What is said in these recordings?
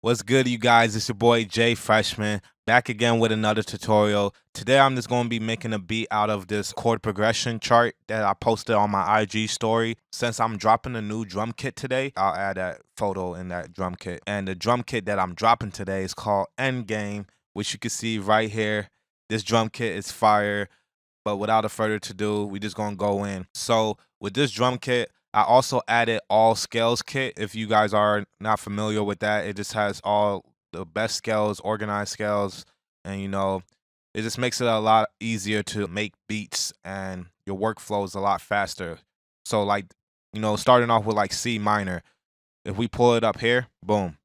What's good, you guys? It's your boy Jay Freshman back again with another tutorial. Today I'm just going to be making a beat out of this chord progression chart that I posted on my IG story. Since I'm dropping a new drum kit today, I'll add that photo in that drum kit. And the drum kit that I'm dropping today is called Endgame, which you can see right here. This drum kit is fire, but without a further ado, we just going to go in. So with this drum kit, I also added all scales kit. If you guys are not familiar with that, it just has all the best scales, organized scales, and it just makes it a lot easier to make beats and your workflow is a lot faster. So like, starting off with like C minor, if we pull it up here, boom,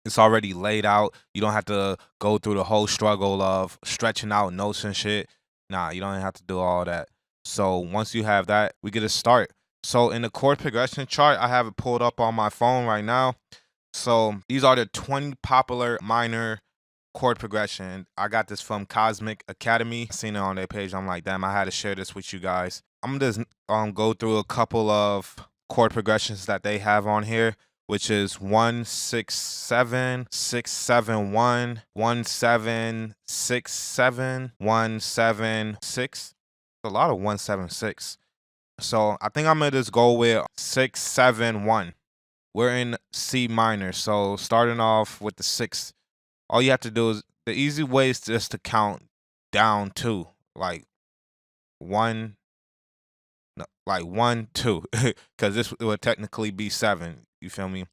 it's already laid out. You don't have to go through the whole struggle of stretching out notes and shit. Nah, you don't have to do all that. So once you have that, we get to start. So in the chord progression chart, I have it pulled up on my phone right now. So these are the 20 popular minor chord progression. I got this from Cosmic Academy. Seen it on their page. I'm like, damn, I had to share this with you guys. I'm gonna just go through a couple of chord progressions that they have on here, which is 1 6 7 6 7 1 1 7 6 7 1 7 6. A lot of 1 7 6. So I think I'm gonna just go with 6 7 1. We're in C minor, so starting off with the 6, all you have to do is the easy way is just to count down 2, like 1, no, like 1 2, because this would technically be 7. You feel me?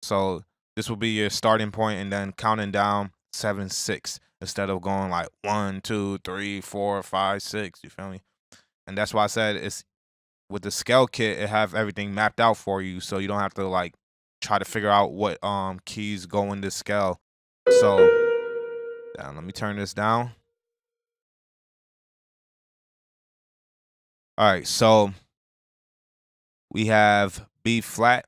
So this will be your starting point, and then counting down 7 6 instead of going like 1 2 3 4 5 6. You feel me? And that's why I said it's with the scale kit, it have everything mapped out for you, so you don't have to like try to figure out what keys go in this scale. So let me turn this down. All right, so we have B flat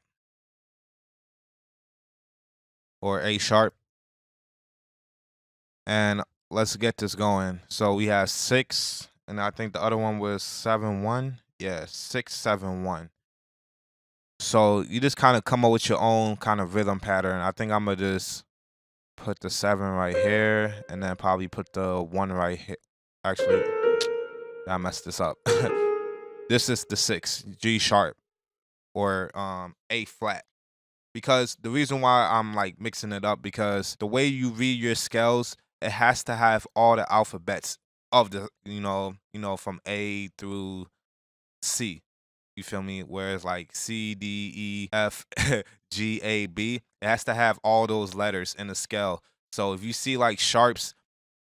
or A sharp, and let's get this going. So we have 6, and I think the other one was 7 1. Yeah, 6 7 1. So you just kind of come up with your own kind of rhythm pattern. I think I'm gonna just put the 7 right here, and then probably put the 1 right here. Actually, I messed this up. This is the 6, G sharp or A flat. Because the reason why I'm like mixing it up, because the way you read your scales, it has to have all the alphabets of the from A through C. You feel me? Whereas like C, D, E, F, G, A, B, it has to have all those letters in the scale. So if you see like sharps,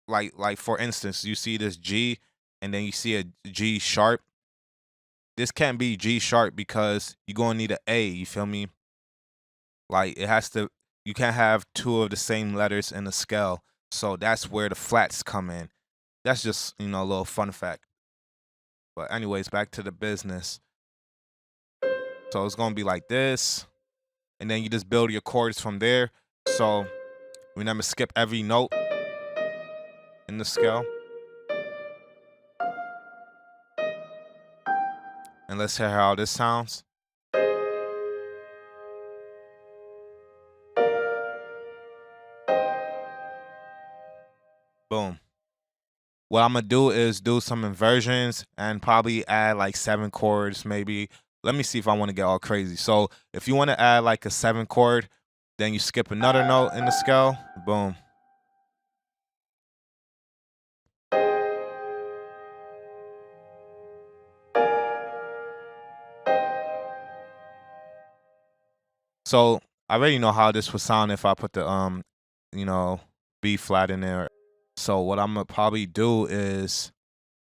like for instance, you see this G and then you see a G sharp. This can't be G sharp because you're gonna need an A, you feel me? Like it has to, you can't have two of the same letters in the scale. So that's where the flats come in. That's just, a little fun fact. But anyways, back to the business. So it's gonna be like this, and then you just build your chords from there. So remember, skip every note in the scale. And let's hear how this sounds. Boom. What I'm gonna do is do some inversions and probably add like 7 chords, maybe. Let me see if I want to get all crazy. So if you want to add like a 7 chord, then you skip another note in the scale. Boom. So I already know how this would sound if I put the B flat in there. So what I'm gonna probably do is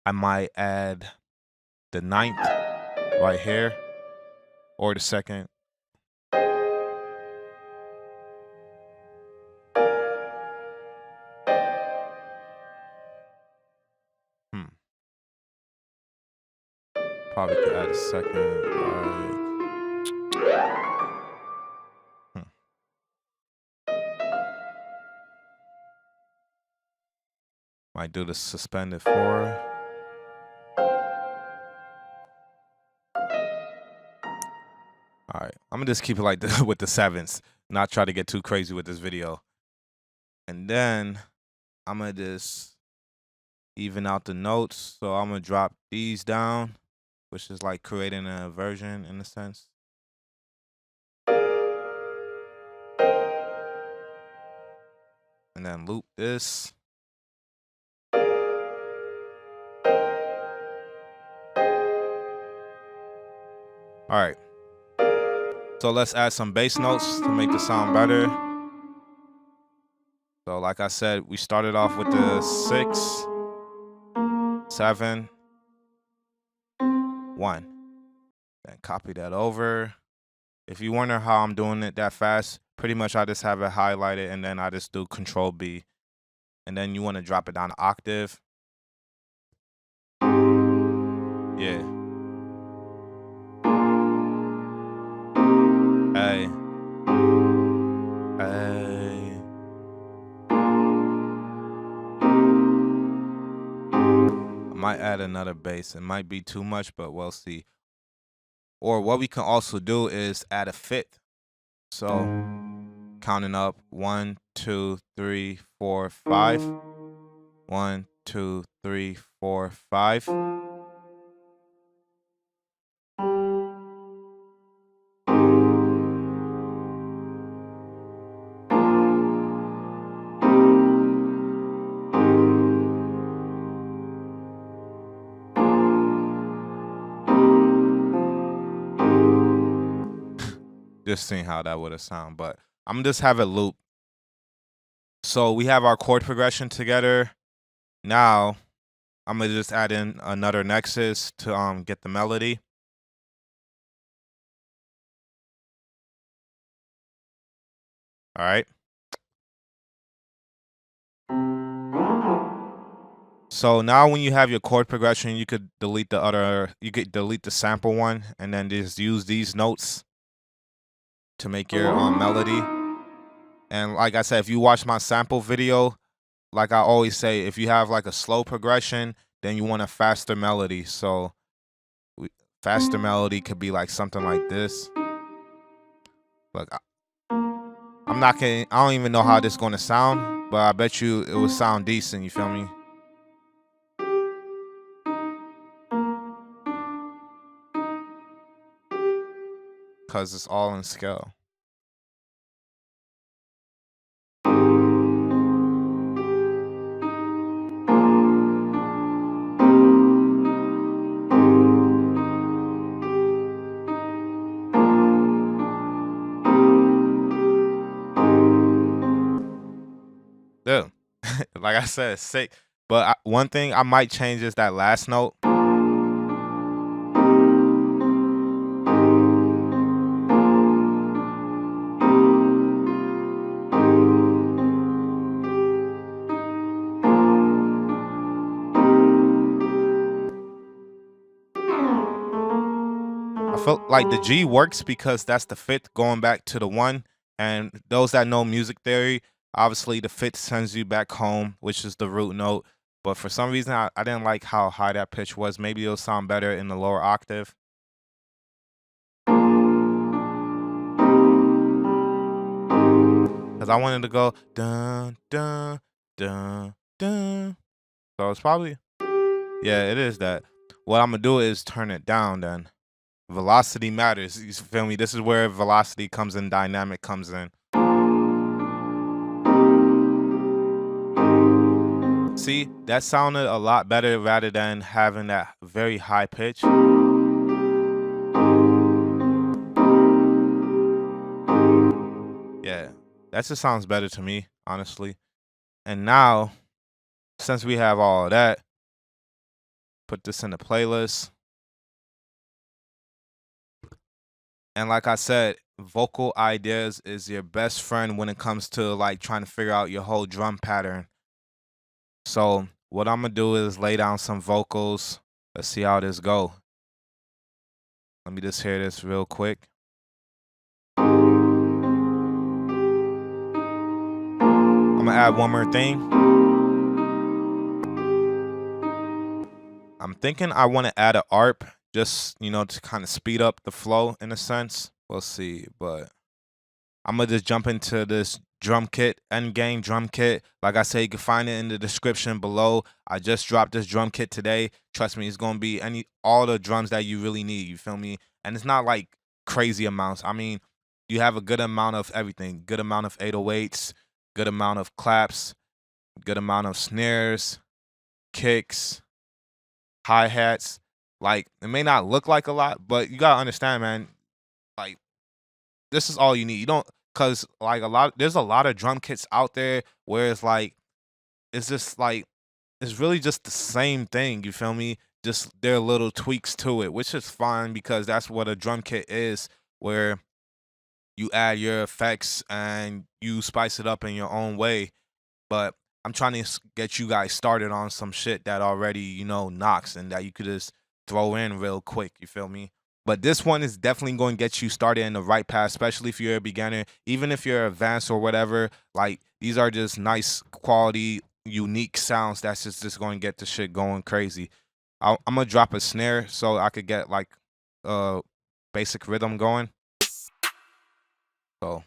I might add the 9th right here or the 2nd. Probably could add a 2nd. Might do the suspended 4. All right, I'm gonna just keep it like this with the 7s. not try to get too crazy with this video. And then I'm gonna just even out the notes. So I'm gonna drop these down, which is like creating a version in a sense. And then loop this. All right. So let's add some bass notes to make the sound better. So like I said, we started off with the 6, 7, 1. Then copy that over. If you wonder how I'm doing it that fast, pretty much I just have it highlighted and then I just do Control B. And then you want to drop it down an octave. Yeah. Hey. Hey. I might add another bass. It might be too much, but we'll see. Or what we can also do is add a fifth. So counting up 1, 2, 3, 4, 5. 1, 2, 3, 4, 5. Just seeing how that would have sound, but I'm just have it loop. So we have our chord progression together. Now I'm gonna just add in another nexus to get the melody. All right. So now when you have your chord progression, you could delete the sample one and then just use these notes to make your melody. And like I said, if you watch my sample video, like I always say, if you have like a slow progression, then you want a faster melody. So faster melody could be like something like this. Look, I'm not kidding. I don't even know how this is gonna sound, but I bet you it will sound decent. You feel me? Cause it's all in scale. Dude, like I said, it's sick. But one thing I might change is that last note. I feel like the G works because that's the fifth going back to the 1. And those that know music theory, obviously the fifth sends you back home, which is the root note. But for some reason, I didn't like how high that pitch was. Maybe it'll sound better in the lower octave. Because I wanted to go dun, dun, dun, dun. So it's probably, yeah, it is that. What I'm going to do is turn it down then. Velocity matters. You feel me? This is where velocity comes in, dynamic comes in. See, that sounded a lot better rather than having that very high pitch. Yeah, that just sounds better to me, honestly. And now, since we have all of that, put this in the playlist. And like I said, vocal ideas is your best friend when it comes to like trying to figure out your whole drum pattern. So what I'm gonna do is lay down some vocals. Let's see how this go. Let me just hear this real quick. I'm gonna add one more thing. I'm thinking I want to add an ARP, just, to kind of speed up the flow in a sense. We'll see, but I'm gonna just jump into this drum kit, Endgame drum kit. Like I said, you can find it in the description below. I just dropped this drum kit today. Trust me, it's gonna be all the drums that you really need. You feel me? And it's not like crazy amounts. I mean, you have a good amount of everything. Good amount of 808s, good amount of claps, good amount of snares, kicks, hi-hats. Like, it may not look like a lot, but you gotta understand, man, like, this is all you need. You don't, cause like there's a lot of drum kits out there where it's like, it's just like, it's really just the same thing. You feel me? Just there are little tweaks to it, which is fine because that's what a drum kit is, where you add your effects and you spice it up in your own way. But I'm trying to get you guys started on some shit that already, you know, knocks and that you could just throw in real quick. You feel me? But this one is definitely going to get you started in the right path, especially if you're a beginner. Even if you're advanced or whatever, like, these are just nice quality, unique sounds that's just going to get the shit going crazy. I'm going to drop a snare so I could get, like, basic rhythm going. So...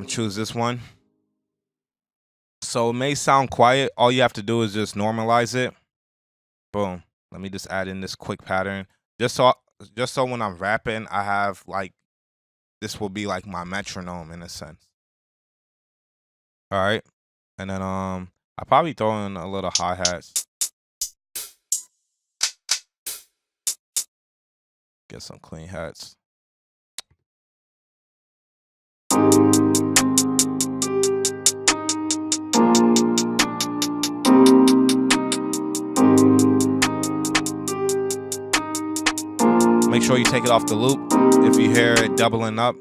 choose this one. So it may sound quiet. All you have to do is just normalize it. Boom. Let me just add in this quick pattern. Just so when I'm rapping, I have like, this will be like my metronome in a sense. All right. And then I probably throw in a little hi-hats. Get some clean hats. Make sure you take it off the loop if you hear it doubling up.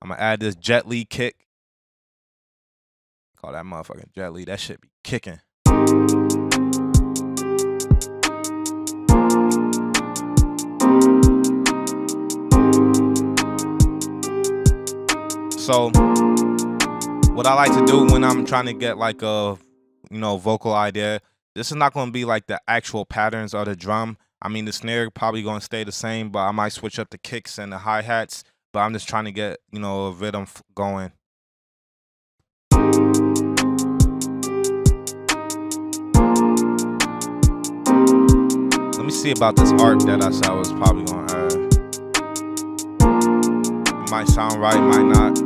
I'm gonna add this Jet Li kick. Call that motherfucking Jet Li. That shit be kicking. So what I like to do when I'm trying to get like a, you know, vocal idea, this is not going to be like the actual patterns of the drum. I mean, the snare probably going to stay the same, but I might switch up the kicks and the hi-hats, but I'm just trying to get, you know, a rhythm going. Let me see about this art that I said I was probably going to add. It might sound right, might not.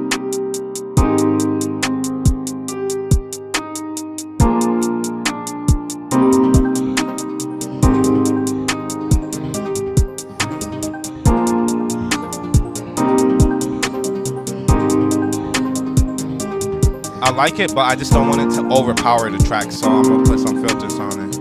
I like it, but I just don't want it to overpower the track, so I'm gonna put some filters on it.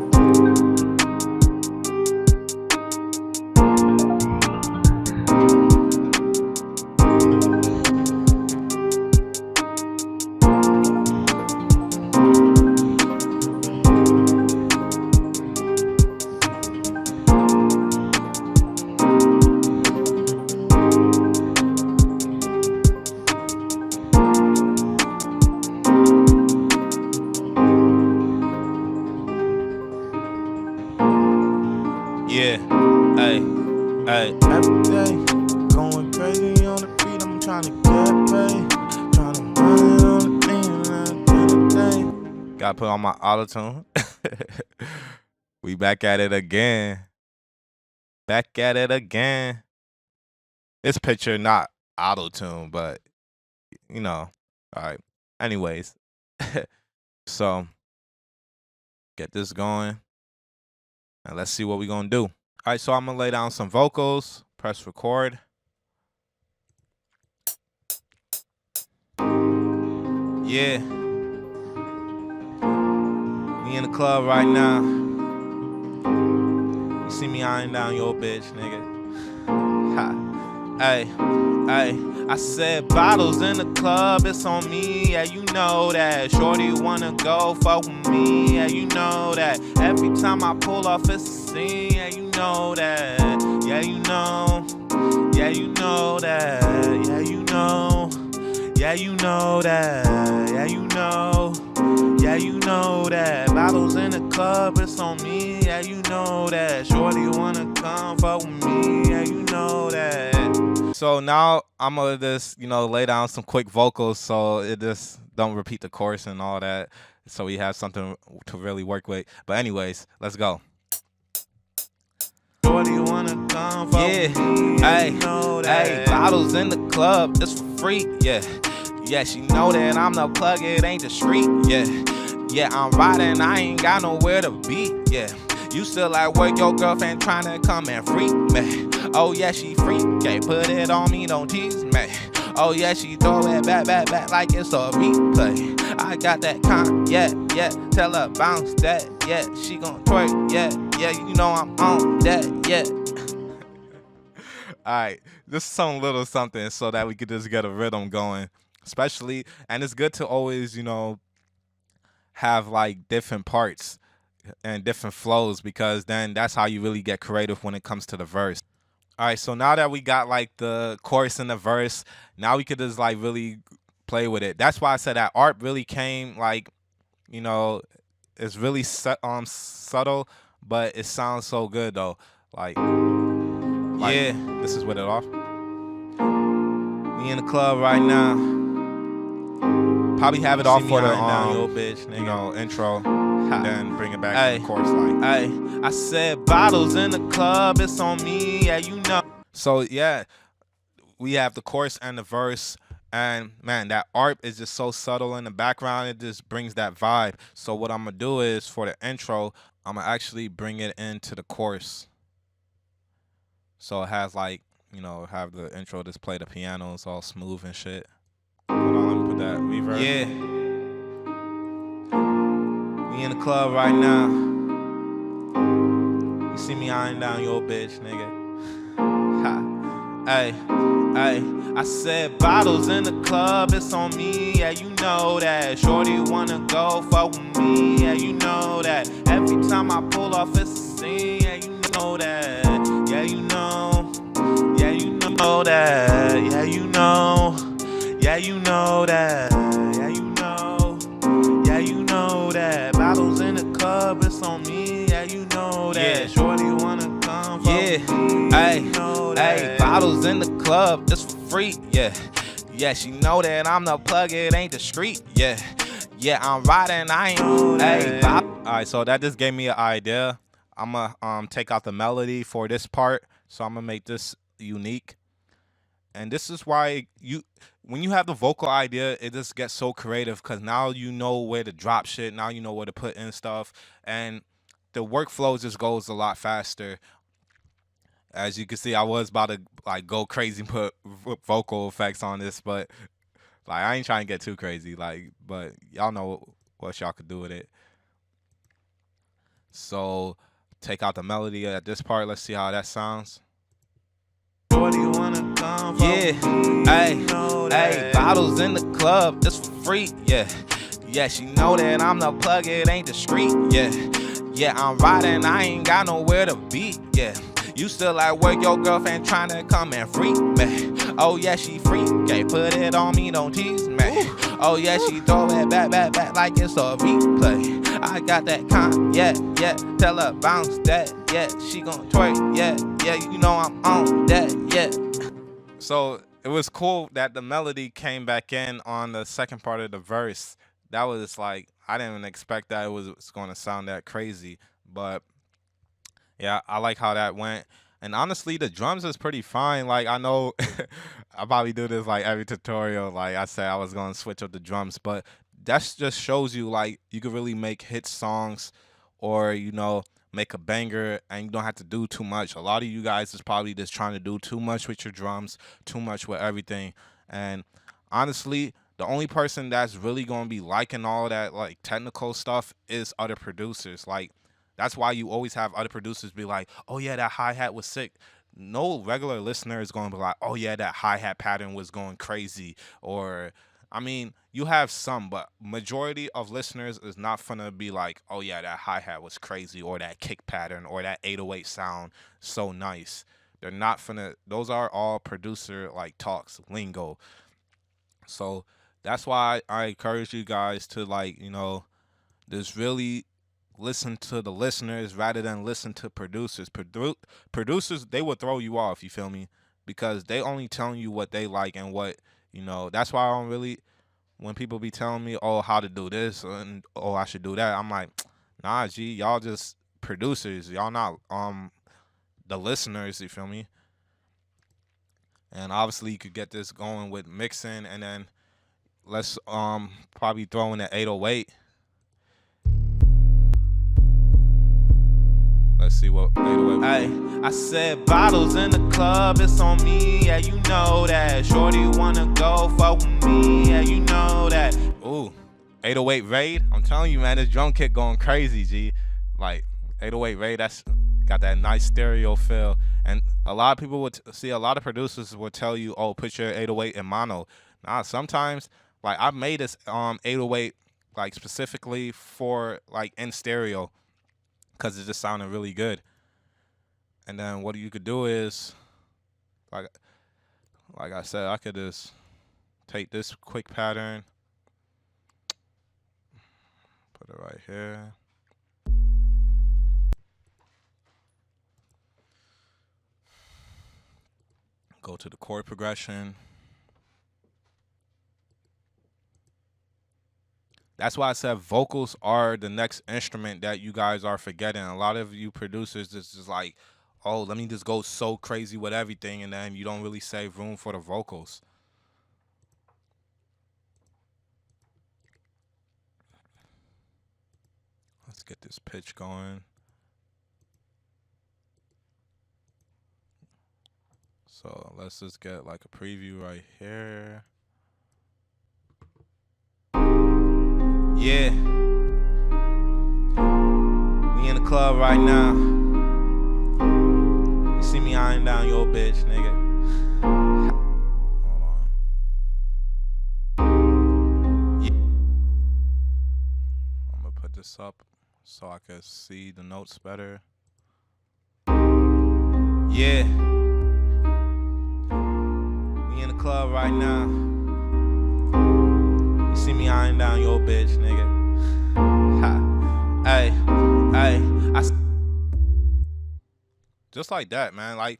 Yeah, hey, every day, going crazy on the beat, I'm trying to get paid, trying to run it on the thing. Gotta put on my auto-tune. We back at it again. Back at it again. This picture not auto-tune, but, you know, all right. Anyways, so, get this going. And let's see what we're going to do. All right, so I'm going to lay down some vocals, press record. Yeah. Me in the club right now. You see me eyeing down your bitch, nigga. Ha. Hey, I said bottles in the club, it's on me, yeah, you know that. Shorty wanna go fuck with me, yeah, you know that. Every time I pull off, it's a scene, yeah, you know that. Yeah, you know, yeah, you know that, yeah, you know. Yeah, you know that. Yeah, you know. Yeah, you know that. Bottles in the club, it's on me. Yeah, you know that. Shorty wanna come fuck with me. Yeah, you know that. So now I'm gonna just, lay down some quick vocals so it just don't repeat the chorus and all that. So we have something to really work with. But anyways, let's go. Shorty wanna come fuck with me. Hey, hey, bottles in the club, it's for free. Yeah. Yeah, she know that I'm the plug, it ain't the street. Yeah, yeah, I'm riding, I ain't got nowhere to be. Yeah, you still like work, your girlfriend tryna come and freak me. Oh yeah, she freak, can't put it on me, don't tease me. Oh yeah, she throw it back like it's a replay. I got that yeah, yeah, tell her bounce that, yeah, she gon' twerk, yeah, yeah, you know I'm on that, yeah. Alright, just some little something so that we could just get a rhythm going. Especially, and it's good to always, have like different parts and different flows, because then that's how you really get creative when it comes to the verse. All right, so now that we got like the chorus and the verse, now we could just like really play with it. That's why I said that art really came like, it's really subtle, but it sounds so good though. Like yeah, this is with it off. We in the club right now. Probably have it off for the intro, and then bring it back to the chorus like. I said bottles in the club, it's on me, yeah, you know. So yeah, we have the chorus and the verse, and man, that art is just so subtle in the background. It just brings that vibe. So what I'm gonna do is for the intro, I'm gonna actually bring it into the chorus. So it has like, have the intro just play the piano, it's all smooth and shit. Hold on, let me put that reverb. Yeah. We in the club right now. You see me eyeing down your bitch, nigga. Ha. Hey, hey. I said bottles in the club, it's on me. Yeah, you know that. Shorty wanna go fuck with me. Yeah, you know that. Every time I pull off, it's a scene. Yeah, you know that. Yeah, you know. Yeah, you know that. Yeah, you know. Yeah, you know that. Yeah, you know. Yeah, you know that. Bottles in the club, it's on me. Yeah, you know that. Yeah. Shorty wanna come for me. Hey, hey, bottles in the club, it's for free. Yeah, yeah, she know that I'm the plug, it ain't the street. Yeah, yeah, I'm riding, I ain't. Hey, alright, so that just gave me an idea. I'ma take out the melody for this part, so I'm gonna make this unique. And this is why when you have the vocal idea, it just gets so creative, because now you know where to drop shit. Now you know where to put in stuff. And the workflow just goes a lot faster. As you can see, I was about to like go crazy and put vocal effects on this, but like I ain't trying to get too crazy. Like, but y'all know what y'all could do with it. So take out the melody at this part. Let's see how that sounds. Yeah, hey, hey, bottles in the club, it's for free. Yeah, yeah, she know that I'm the plug, it ain't the street. Yeah, yeah, I'm riding, I ain't got nowhere to be. Yeah, you still like work, your girlfriend tryna come and freak me. Oh yeah, she freak, can't put it on me, don't tease me. Oh yeah, she throw it back like it's a replay. I got that yeah, yeah, tell her bounce that, yeah, she gon' twerk, yeah, yeah, you know I'm on that, yeah. So it was cool that the melody came back in on the second part of the verse. That was like, I didn't even expect that it was going to sound that crazy, but yeah, I like how that went. And honestly, the drums is pretty fine. Like, I know I probably do this like every tutorial. Like I said, I was going to switch up the drums, but that just shows you like you could really make hit songs, or make a banger, and you don't have to do too much. A lot of you guys is probably just trying to do too much with your drums, too much with everything. And honestly, the only person that's really going to be liking all that like technical stuff is other producers. Like, that's why you always have other producers be like, oh yeah, that hi-hat was sick. No regular listener is going to be like, oh yeah, that hi-hat pattern was going crazy. Or, I mean, you have some, but majority of listeners is not gonna be like, oh yeah, that hi-hat was crazy, or that kick pattern, or that 808 sound so nice. They're not those are all producer like talks, lingo. So that's why I encourage you guys to, like, just really listen to the listeners rather than listen to producers. Producers, they will throw you off, you feel me? Because they only telling you what they like and what, that's why I don't really, when people be telling me, oh, how to do this and oh, I should do that, I'm like, nah, G, y'all just producers. Y'all not the listeners, you feel me? And obviously you could get this going with mixing, and then let's probably throw in the 808. Let's see what 808. Hey, I said bottles in the club, it's on me, yeah, you know that. Shorty wanna go fuck with me, yeah, you know that. Ooh, 808 Raid. I'm telling you, man, this drum kit going crazy, G. Like 808 Raid, that's got that nice stereo feel. And a lot of people would see, a lot of producers will tell you, oh, put your 808 in mono. Nah, sometimes, like, I made this 808 like specifically for like in stereo, because it just sounded really good. And then what you could do is, like I said, I could just take this quick pattern, put it right here. Go to the chord progression. That's why I said vocals are the next instrument that you guys are forgetting. A lot of you producers just like, oh, let me just go so crazy with everything, and then you don't really save room for the vocals. Let's get this pitch going. So let's just get like a preview right here. Yeah. We in the club right now. You see me eyeing down your bitch, nigga. Hold on. Yeah. I'm gonna put this up so I can see the notes better. Yeah. We in the club right now. You see me eyeing down your bitch, nigga. Ha. Hey, just like that, man. Like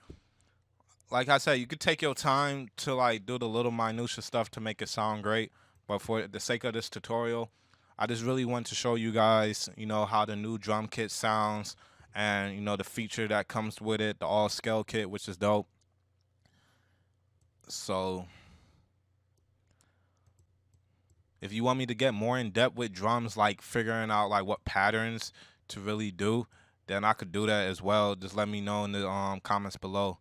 I said, you could take your time to like do the little minutia stuff to make it sound great. But for the sake of this tutorial, I just really want to show you guys, how the new drum kit sounds, and the feature that comes with it, the all scale kit, which is dope. So if you want me to get more in depth with drums, like figuring out like what patterns to really do, then I could do that as well. Just let me know in the comments below.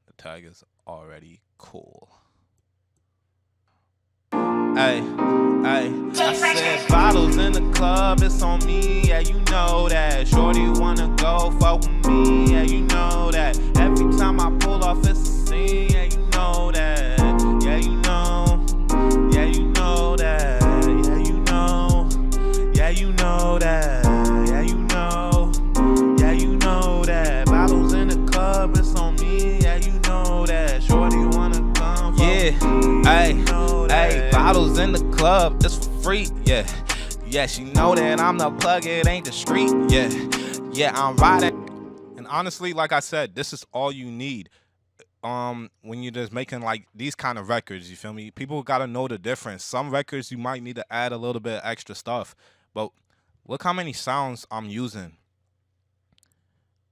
The tag is already cool. Hey, I said bottles in the club, it's on me, yeah, you know that. Shorty wanna go fuck with me, yeah, you know that. Every time I pull off, it's a scene, yeah, you know that. Yeah, you know, yeah, you know that. Yeah, you know, yeah, you know that. Yeah, you know, yeah, you know that. Bottles in the club, it's on me, yeah, you know that. Shorty wanna come fuck with me, hey. Hey, bottles in the club, it's for free, yeah. Yeah, she know that I'm the plug, it ain't the street, yeah. Yeah, I'm riding. And honestly, like I said, this is all you need. When you're just making like these kind of records, you feel me? People gotta know the difference. Some records you might need to add a little bit of extra stuff, but look how many sounds I'm using.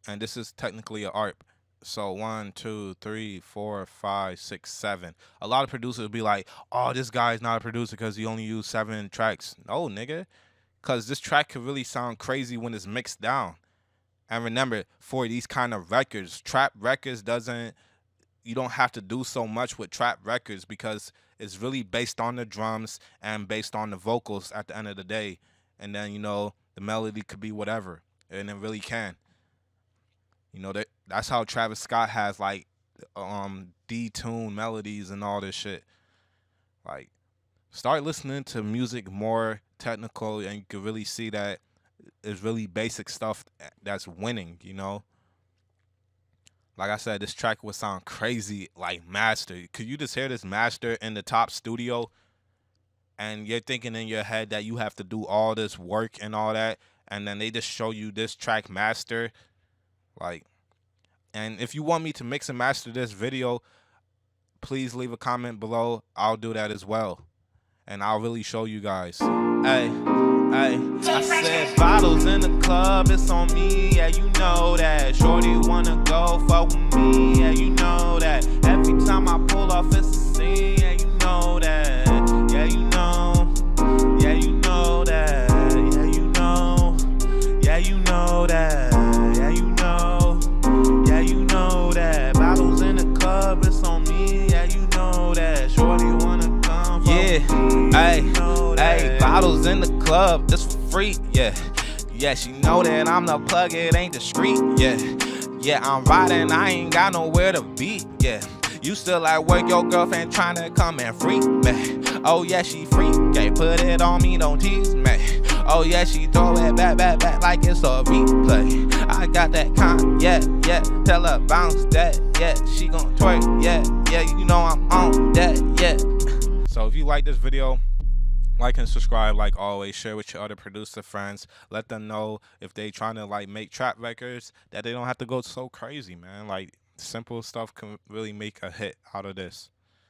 And this is technically an art. So 1, 2, 3, 4, 5, 6, 7. A lot of producers will be like, "Oh, this guy's not a producer because he only used 7 tracks." No, nigga, because this track could really sound crazy when it's mixed down. And remember, for these kind of records, trap records you don't have to do so much with trap records because it's really based on the drums and based on the vocals at the end of the day. And then the melody could be whatever, and it really can. That's how Travis Scott has like detuned melodies and all this shit. Like, start listening to music more technical, and you can really see that it's really basic stuff that's winning. Like I said, this track would sound crazy, like master. Could you just hear this master in the top studio? And you're thinking in your head that you have to do all this work and all that, and then they just show you this track master. Like, and if you want me to mix and master this video, please leave a comment below. I'll do that as well, and I'll really show you guys. Hey, hey, I said bottles in the club, it's on me, yeah, you know that. Shorty wanna go fuck with me, yeah, you know that. Every time I pull off, it's a scene, yeah, you know that. Yeah, you know, yeah, you know that. Yeah, you know, yeah, you know that. Yeah, you know, yeah, you know that. Bottles in the club, it's on me, yeah, you know that. Shorty wanna come fuck with me, hey, bottles in the club, it's for free, yeah. Yeah, she know that I'm the plug, it ain't the street, yeah. Yeah, I'm riding, I ain't got nowhere to be, yeah. You still at work, your girlfriend tryna come and freak me. Oh yeah, she freak, can't put it on me, don't tease me. Oh yeah, she throw it back like it's a replay. I got that yeah, tell her bounce that, yeah. She gon' twerk, yeah, you know I'm on that, yeah. So if you like this video, like and subscribe like always. Share with your other producer friends. Let them know if they trying to like make trap records that they don't have to go so crazy, man. Like simple stuff can really make a hit out of this.